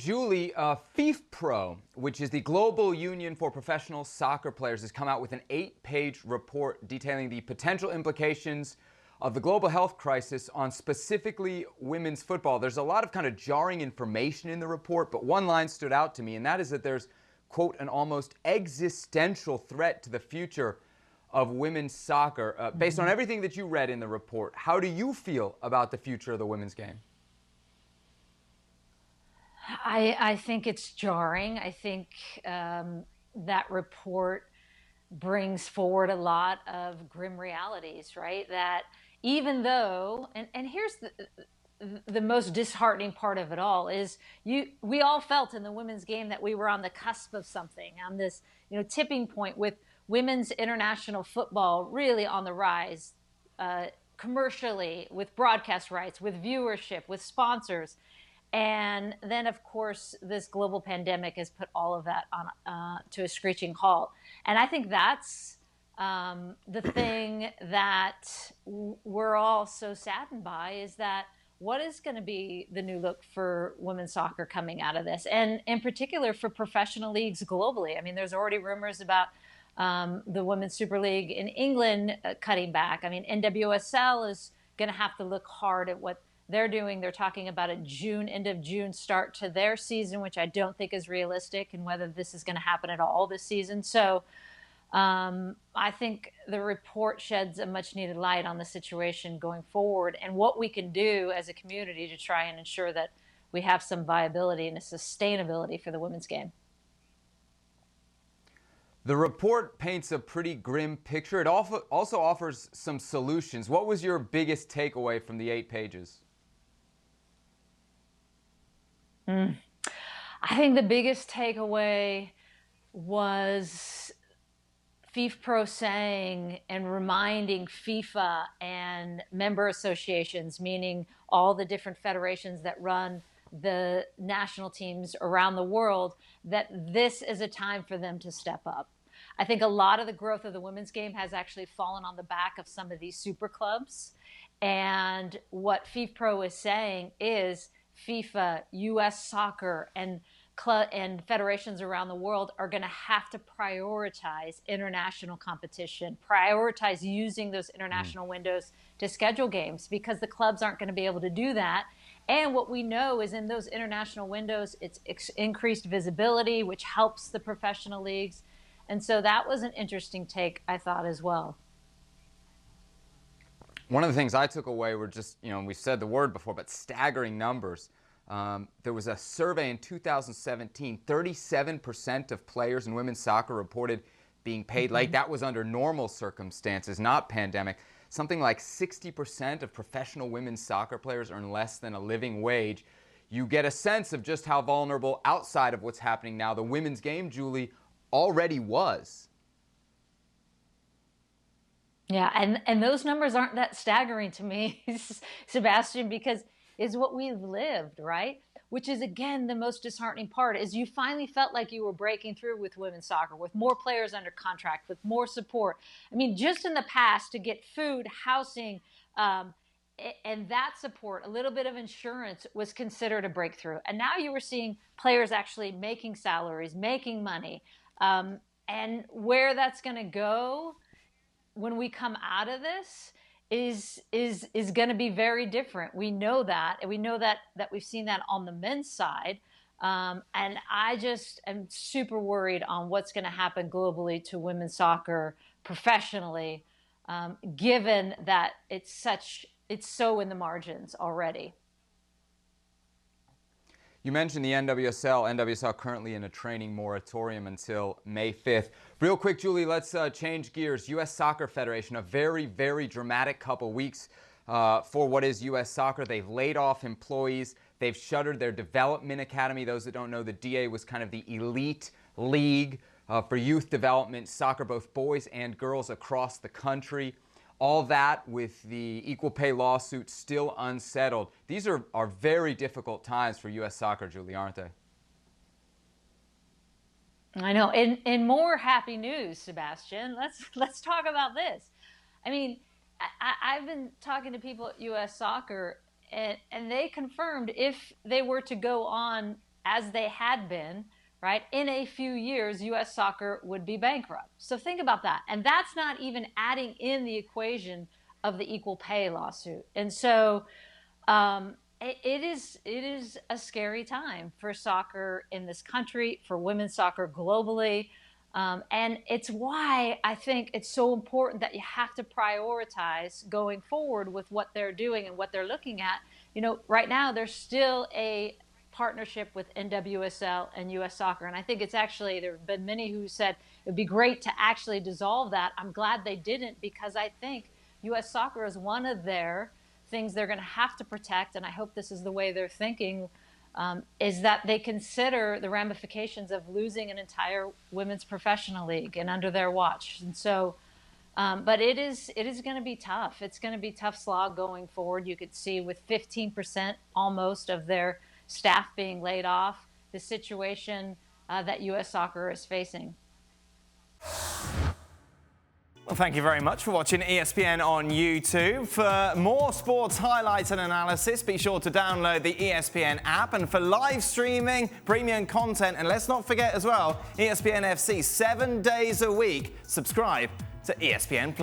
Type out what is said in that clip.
Julie, FIFPro, which is the Global Union for Professional Soccer Players, has come out with an 8-page report detailing the potential implications of the global health crisis on specifically women's football. There's a lot of kind of jarring information in the report, but one line stood out to me, and that is that there's, quote, an almost existential threat to the future of women's soccer. Based on everything that you read in the report, how do you feel about the future of the women's game? I think it's jarring. I think that report brings forward a lot of grim realities, right? That even though, and here's the most disheartening part of it all is we all felt in the women's game that we were on the cusp of something, on this tipping point with women's international football really on the rise, commercially, with broadcast rights, with viewership, with sponsors. And then, of course, this global pandemic has put all of that on to a screeching halt. And I think that's the thing that we're all so saddened by, is that what is going to be the new look for women's soccer coming out of this? And in particular for professional leagues globally. I mean, there's already rumors about the Women's Super League in England cutting back. I mean, NWSL is going to have to look hard at what they're doing. They're talking about a end of June start to their season, which I don't think is realistic, and whether this is going to happen at all this season. So I think the report sheds a much needed light on the situation going forward and what we can do as a community to try and ensure that we have some viability and a sustainability for the women's game. The report paints a pretty grim picture. It also offers some solutions. What was your biggest takeaway from the 8 pages? I think the biggest takeaway was FIFPro saying and reminding FIFA and member associations, meaning all the different federations that run the national teams around the world, that this is a time for them to step up. I think a lot of the growth of the women's game has actually fallen on the back of some of these super clubs. And what FIFPro is saying is FIFA, US Soccer, and federations around the world are going to have to prioritize international competition, prioritize using those international windows to schedule games, because the clubs aren't going to be able to do that. And what we know is in those international windows, it's increased visibility, which helps the professional leagues. And so that was an interesting take, I thought, as well. One of the things I took away were just, we said the word before, but staggering numbers. There was a survey in 2017, 37% of players in women's soccer reported being paid late. That was under normal circumstances, not pandemic. Something like 60% of professional women's soccer players earn less than a living wage. You get a sense of just how vulnerable, outside of what's happening now, the women's game, Julie, already was. Yeah, and those numbers aren't that staggering to me, Sebastian, because it's what we've lived, right? Which is, again, the most disheartening part, is you finally felt like you were breaking through with women's soccer, with more players under contract, with more support. I mean, just in the past, to get food, housing, and that support, a little bit of insurance, was considered a breakthrough. And now you were seeing players actually making salaries, making money. And where that's going to go when we come out of this is going to be very different. We know that, and we know that we've seen that on the men's side. And I just am super worried on what's going to happen globally to women's soccer professionally, given that it's so in the margins already. You mentioned the NWSL. NWSL currently in a training moratorium until May 5th. Real quick, Julie, let's change gears. U.S. Soccer Federation, a very, very dramatic couple weeks for what is U.S. Soccer. They've laid off employees. They've shuttered their development academy. Those that don't know, the DA was kind of the elite league for youth development soccer, both boys and girls across the country. All that with the equal pay lawsuit still unsettled. These are very difficult times for U.S. soccer, Julie, aren't they? I know. In more happy news, Sebastian, let's talk about this. I mean, I've been talking to people at U.S. Soccer, and they confirmed if they were to go on as they had been, right, in a few years, U.S. soccer would be bankrupt. So think about that. And that's not even adding in the equation of the equal pay lawsuit. And so it is a scary time for soccer in this country, for women's soccer globally. And it's why I think it's so important that you have to prioritize going forward with what they're doing and what they're looking at. You know, right now there's still a partnership with NWSL and US Soccer. And I think it's actually, there have been many who said it would be great to actually dissolve that. I'm glad they didn't, because I think US Soccer is one of their things they're going to have to protect. And I hope this is the way they're thinking, is that they consider the ramifications of losing an entire women's professional league and under their watch. And so, but it is going to be tough. It's going to be tough slog going forward. You could see with 15% almost of their staff being laid off, the situation that U.S. Soccer is facing. Well, thank you very much for watching ESPN on YouTube. For more sports highlights and analysis, be sure to download the ESPN app. And for live streaming, premium content, and let's not forget as well, ESPN FC 7 days a week. Subscribe to ESPN+.